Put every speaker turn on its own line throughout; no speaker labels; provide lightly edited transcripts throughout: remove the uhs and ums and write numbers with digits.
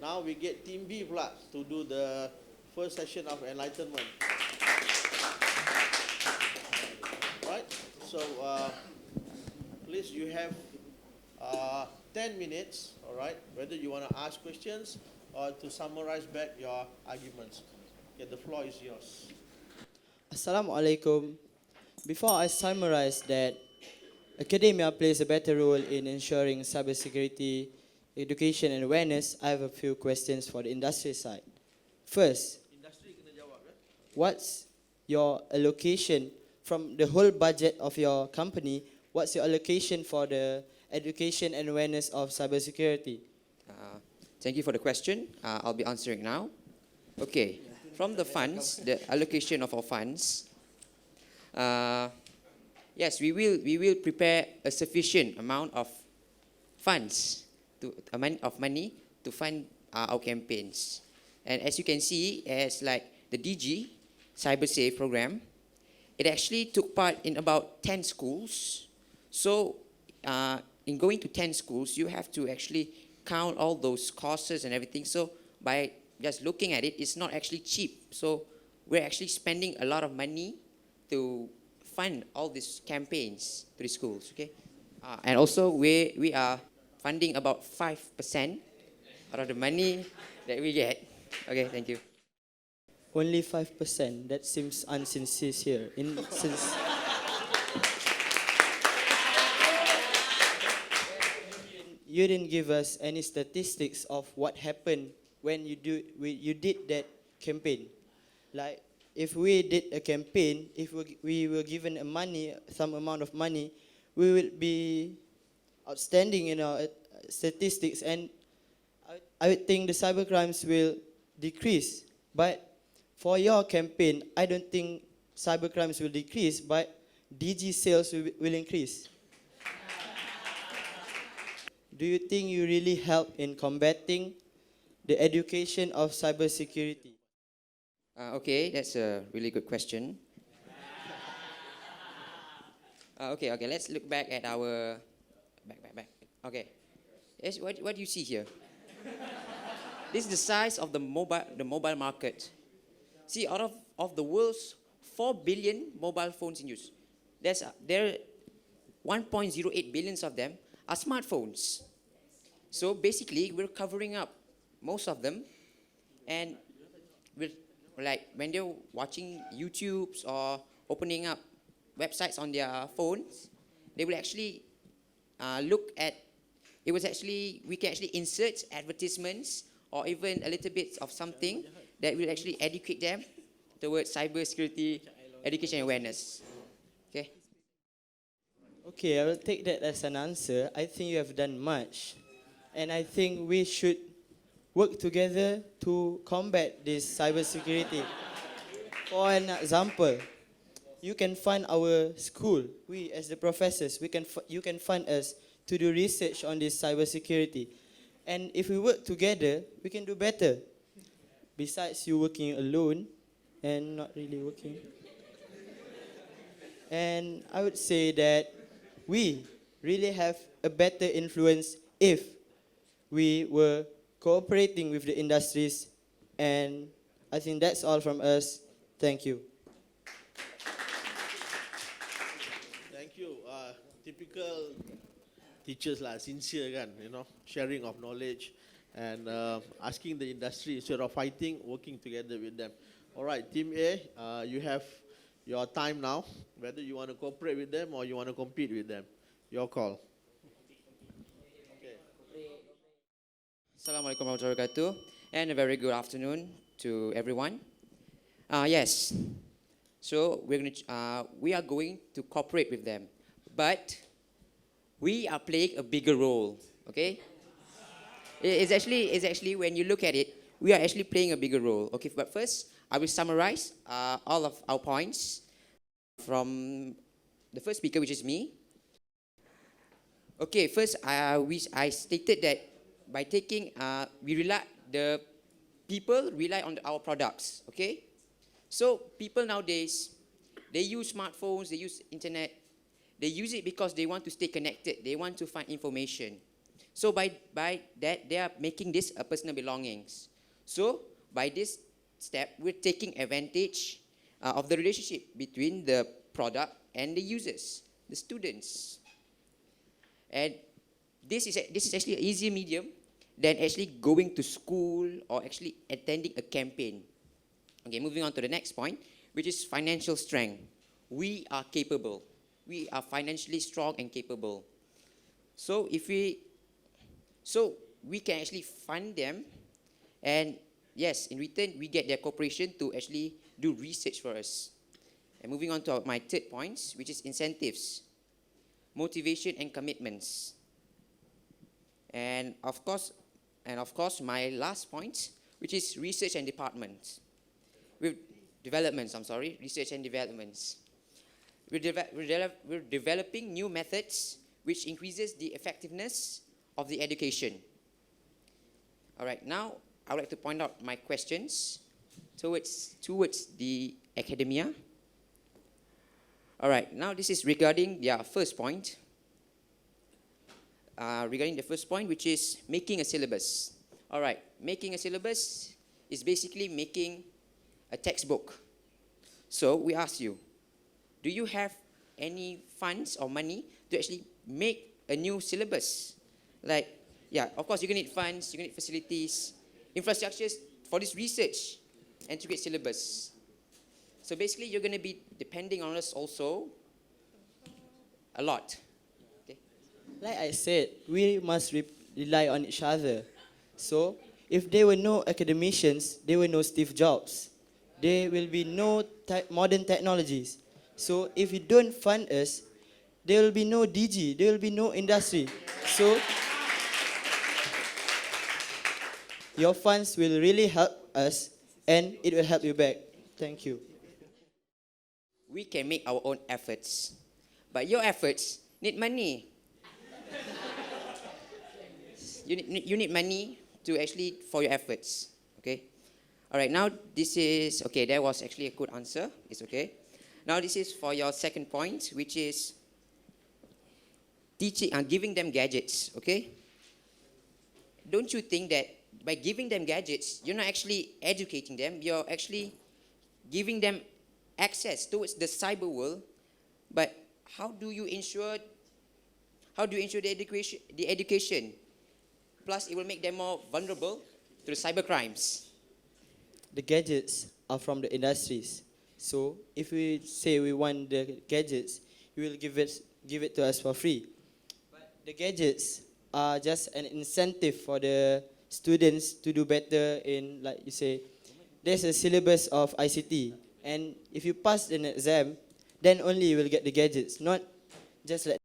Now we get Team B pula to do the first session of enlightenment. Right? So please, you have 10 minutes, all right, whether you want to ask questions or to summarize back your arguments. Okay, the floor is yours.
Assalamualaikum. Before I summarize that, academia plays a better role in ensuring cybersecurity education and awareness. I have a few questions for the industry side. First,
Industry kena jawab ya.
what's your allocation from the whole budget of your company? What's your allocation for the education and awareness of cybersecurity?
Thank you for the question. I'll be answering now. Okay, from the funds, the allocation of our funds, yes, we will prepare a sufficient amount of funds money to fund our campaigns. And as you can see, as like the DG Cyber Safe program, it actually took part in about 10 schools. So in going to 10 schools, you have to actually count all those costs and everything. So by just looking at it, it's not actually cheap. So we're actually spending a lot of money to fund all these campaigns to the schools, okay? And also we are funding about 5% out of the money that we get. Okay, thank you.
Only 5%. That seems unsincere here. You didn't give us any statistics of what happened when you did that campaign. Like, if we did a campaign, if we were given some amount of money, we will be outstanding in our statistics, and I would think the cybercrimes will decrease. But for your campaign, I don't think cybercrimes will decrease, but DG sales will increase. Do you think you really help in combating the education of cybersecurity?
Okay, that's a really good question. Okay, let's look back at our back. Okay, yes, what do you see here? This is the size of the mobile market. See, out of the world's 4 billion mobile phones in use, there 1.08 billions of them are smartphones. So basically, we're covering up most of them, and we're like when they're watching YouTubes or opening up websites on their phones, they will actually look at. We can actually insert advertisements or even a little bit of something that will actually educate them towards cybersecurity education awareness. Okay.
Okay, I will take that as an answer. I think you have done much. And I think we should work together to combat this cybersecurity. For an example, you can fund our school. We, as the professors, you can fund us to do research on this cybersecurity. And if we work together, we can do better. Besides you working alone and not really working. And I would say that we really have a better influence if we were cooperating with the industries. And I think that's all from us. Thank you.
Thank you. Typical teachers lah, sincere kan, sharing of knowledge and asking the industry instead of fighting, working together with them. All right, Team A, you have your time now, whether you want to cooperate with them or you want to compete with them. Your call.
Assalamualaikum warahmatullahi wabarakatuh, and a very good afternoon to everyone. Yes, so we are going to cooperate with them, but we are playing a bigger role. Okay, it's actually when you look at it, we are actually playing a bigger role. Okay, but first I will summarize all of our points from the first speaker, which is me. Okay, first I stated that by taking the people rely on our products. Okay, so people nowadays, they use smartphones, they use internet, they use it because they want to stay connected, they want to find information. So by that, they are making this a personal belongings. So by this step, we're taking advantage of the relationship between the product and the users, the students. And this is actually an easier medium than actually going to school or actually attending a campaign. Okay, moving on to the next point, which is financial strength. We are capable. We are financially strong and capable. So we can actually fund them, and yes, in return, we get their cooperation to actually do research for us. And moving on to my third point, which is incentives, motivation and commitments. And of course, my last point, which is research and developments. Research and developments. We're developing new methods which increases the effectiveness of the education. All right, now I would like to point out my questions towards the academia. All right, now this is regarding their first point. Regarding the first point, which is making a syllabus. All right, making a syllabus is basically making a textbook. So we ask you, do you have any funds or money to actually make a new syllabus? Like, yeah, of course, you're going to need funds, you're going to need facilities, infrastructures for this research and to create syllabus. So basically, you're going to be depending on us also a lot. Okay?
Like I said, we must rely on each other. So, if there were no academicians, there were no Steve Jobs. There will be no modern technologies. So, if you don't fund us, there will be no DG, there will be no industry. So, your funds will really help us, and it will help you back. Thank you.
We can make our own efforts, but your efforts need money. You need money to actually for your efforts. Okay. All right. Now this is okay. That was actually a good answer. It's okay. Now this is for your second point, which is teaching and giving them gadgets. Okay. Don't you think that by giving them gadgets, you're not actually educating them? You're actually giving them access towards the cyber world. But how do you ensure the education? Plus, it will make them more vulnerable to the cyber crimes.
The gadgets are from the industries. So if we say we want the gadgets, you will give it to us for free. But the gadgets are just an incentive for the students to do better in, like you say, there's a syllabus of ICT. And if you pass an exam, then only you will get the gadgets. Not just like,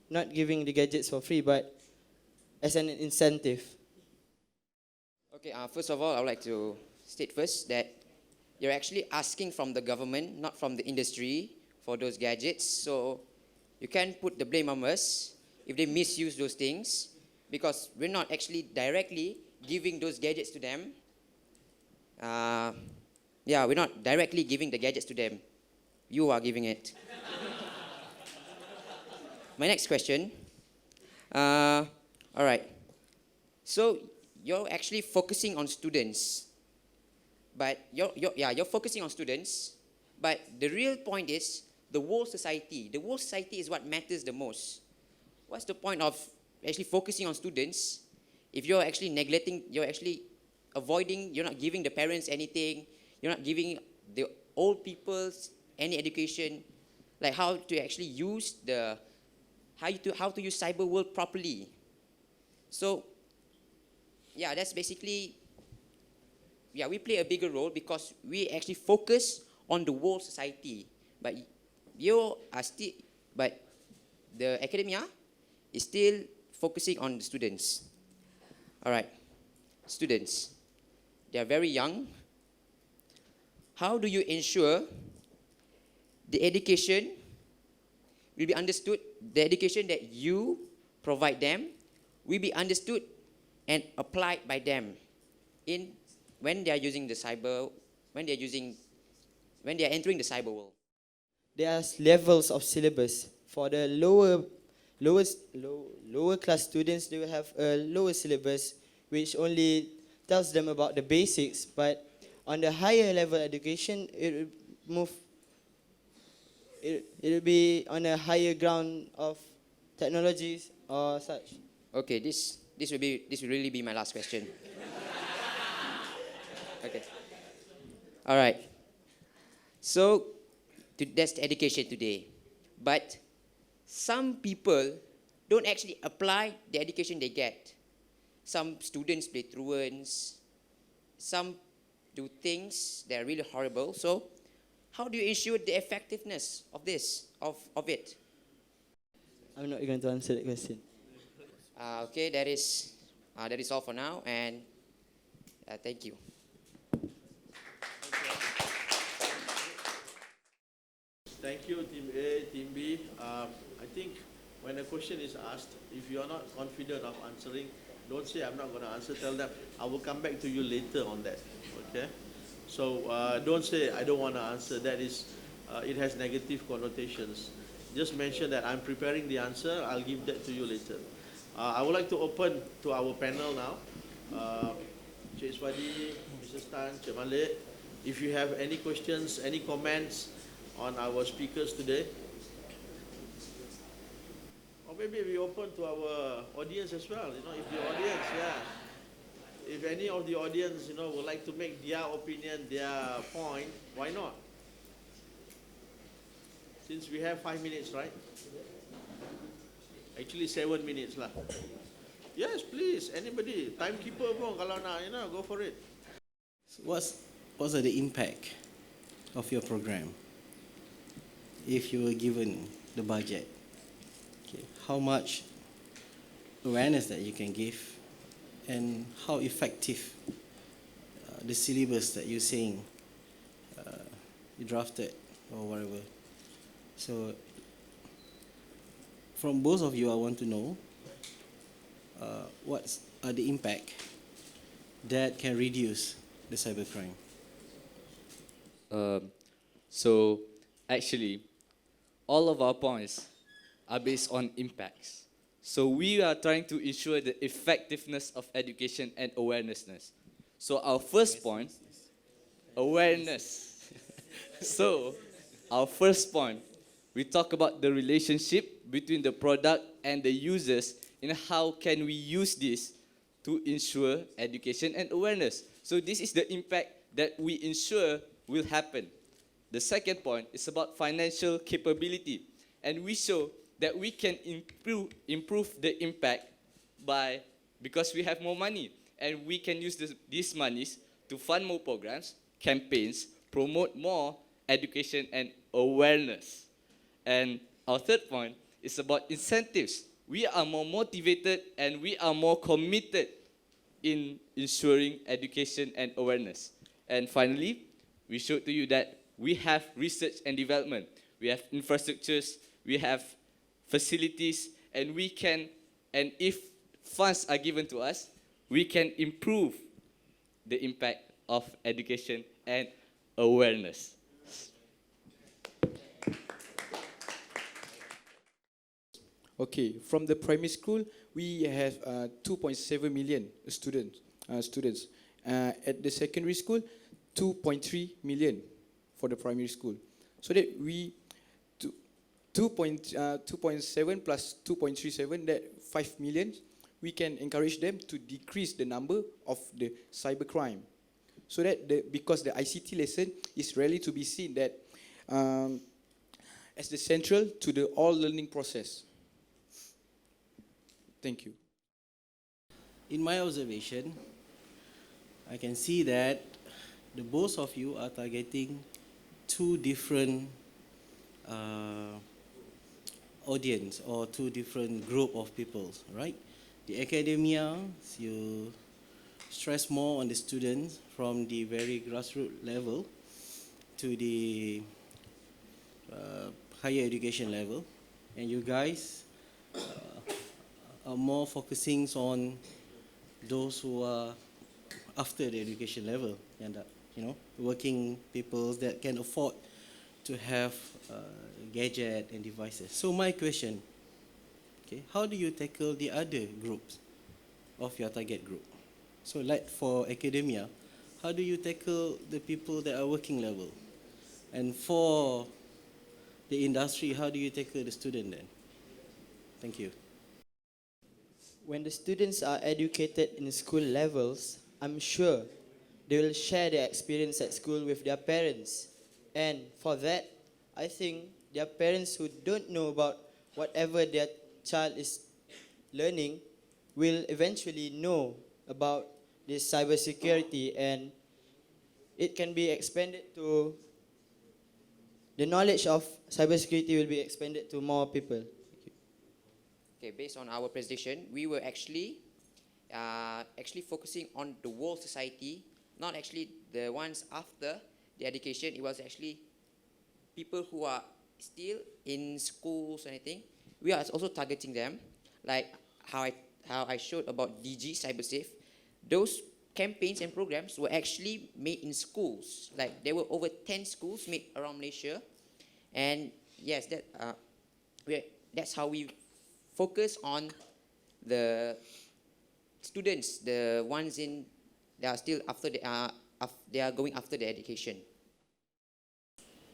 not giving the gadgets for free, but as an incentive.
Okay, first of all, I would like to state first that you're actually asking from the government, not from the industry, for those gadgets. So you can't put the blame on us if they misuse those things, because we're not actually directly giving those gadgets to them. We're not directly giving the gadgets to them. You are giving it. My next question. All right. So you're actually focusing on students, but you're focusing on students. But the real point is the whole society. The whole society is what matters the most. What's the point of actually focusing on students if you're actually neglecting? You're actually avoiding. You're not giving the parents anything. You're not giving the old people any education, like how to actually use how to use cyber world properly. So, yeah, that's basically, we play a bigger role because we actually focus on the whole society. But the academia is still focusing on the students. All right, students, they are very young. How do you ensure the education will be understood, the education that you provide them will be understood and applied by them when they are entering the cyber world?
There are levels of syllabus. For the lower class students, they will have a lower syllabus, which only tells them about the basics. But on the higher level education, it will be on a higher ground of technologies or such.
Okay, this will really be my last question. Okay. All right. So that's the education today. But some people don't actually apply the education they get. Some students play truants. Some do things that are really horrible. So how do you ensure the effectiveness of it?
I'm not going to answer that question.
Okay, that is all for now, and thank you.
Thank you, Team A, Team B. I think when a question is asked, if you are not confident of answering, don't say I'm not going to answer. Tell them I will come back to you later on that. Okay? So don't say I don't want to answer. That is, it has negative connotations. Just mention that I'm preparing the answer. I'll give that to you later. I would like to open to our panel now. Cik Iswadi, Mrs. Tan, Cik Malik. If you have any questions, any comments on our speakers today. Or maybe we open to our audience as well, if the audience, if any of the audience, would like to make their opinion, their point, why not? Since we have 5 minutes, right? Actually 7 minutes lah. Yes, please, anybody, timekeeper pun kalau nak, go for it.
So what's the impact of your program if you were given the budget? Okay, how much awareness that you can give, and how effective the syllabus that you're saying you drafted or whatever. So from both of you, I want to know what are the impact that can reduce the cybercrime.
So actually, all of our points are based on impacts. So we are trying to ensure the effectiveness of education and awareness. So our first point, awareness. So our first point, we talk about the relationship between the product and the users and how can we use this to ensure education and awareness. So this is the impact that we ensure will happen. The second point is about financial capability, and we show that we can improve the impact because we have more money, and we can use these monies to fund more programs, campaigns, promote more education and awareness. And our third point is about incentives. We are more motivated and we are more committed in ensuring education and awareness. And finally, we showed to you that we have research and development, we have infrastructures, we have facilities, and if funds are given to us, we can improve the impact of education and awareness.
Okay, from the primary school, we have 2.7 million students. At the secondary school, 2.3 million for the primary school. So that we 2.7 plus 2.37, that 5 million, we can encourage them to decrease the number of the cybercrime. So that because the ICT lesson is really to be seen that as the central to the all learning process. Thank you.
In my observation, I can see that the both of you are targeting two different audience or two different group of people, right? The academia, you stress more on the students from the very grassroots level to the higher education level, and you guys are more focusing on those who are after the education level, and working people that can afford to have gadget and devices. So my question, Okay, how do you tackle the other groups of your target group? So like for academia, how do you tackle the people that are working level? And for the industry, how do you tackle the student then? Thank you.
When the students are educated in school levels, I'm sure they will share their experience at school with their parents. And for that, I think their parents who don't know about whatever their child is learning will eventually know about this cybersecurity, and it can be expanded to the knowledge of cybersecurity will be expanded to more people.
Okay, based on our presentation, we were actually focusing on the whole society, not actually the ones after the education. It was actually people who are still in schools or anything. We are also targeting them, like how I showed about DG CyberSafe. Those campaigns and programs were actually made in schools. Like there were over 10 schools made around Malaysia, and yes, that's how we focus on the students, the ones in they are still after they are going after the education.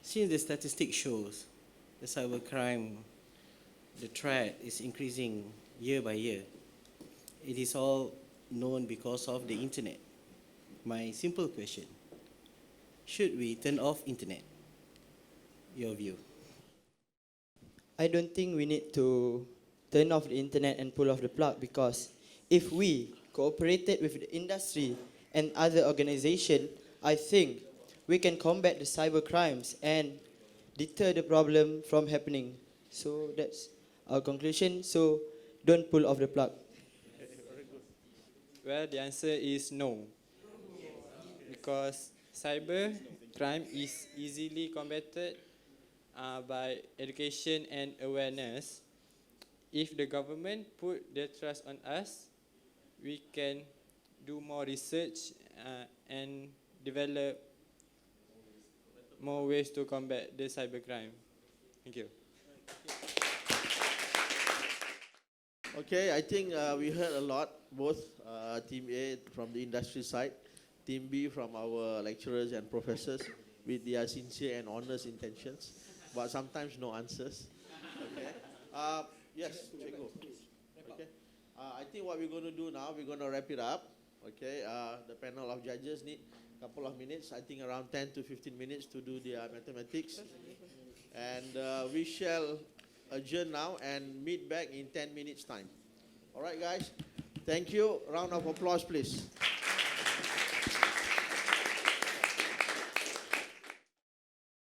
Since the statistics shows the cybercrime, the threat is increasing year by year, it is all known because of the internet. My simple question, should we turn off internet? Your view.
I don't think we need to turn off the internet and pull off the plug, because if we cooperated with the industry and other organizations, I think we can combat the cyber crimes and deter the problem from happening. So that's our conclusion. So don't pull off the plug.
Well, the answer is no. Because cyber crime is easily combated by education and awareness. If the government put their trust on us, we can do more research and develop more ways to combat the cybercrime. Thank you.
Okay, I think we heard a lot, both Team A from the industry side, Team B from our lecturers and professors with their sincere and honest intentions, but sometimes no answers. Okay. Yes, Cikgu. Okay. I think what we're going to do now, we're going to wrap it up. Okay. The panel of judges need a couple of minutes, I think around 10 to 15 minutes to do their mathematics. And we shall adjourn now and meet back in 10 minutes time. All right, guys. Thank you. Round of applause, please.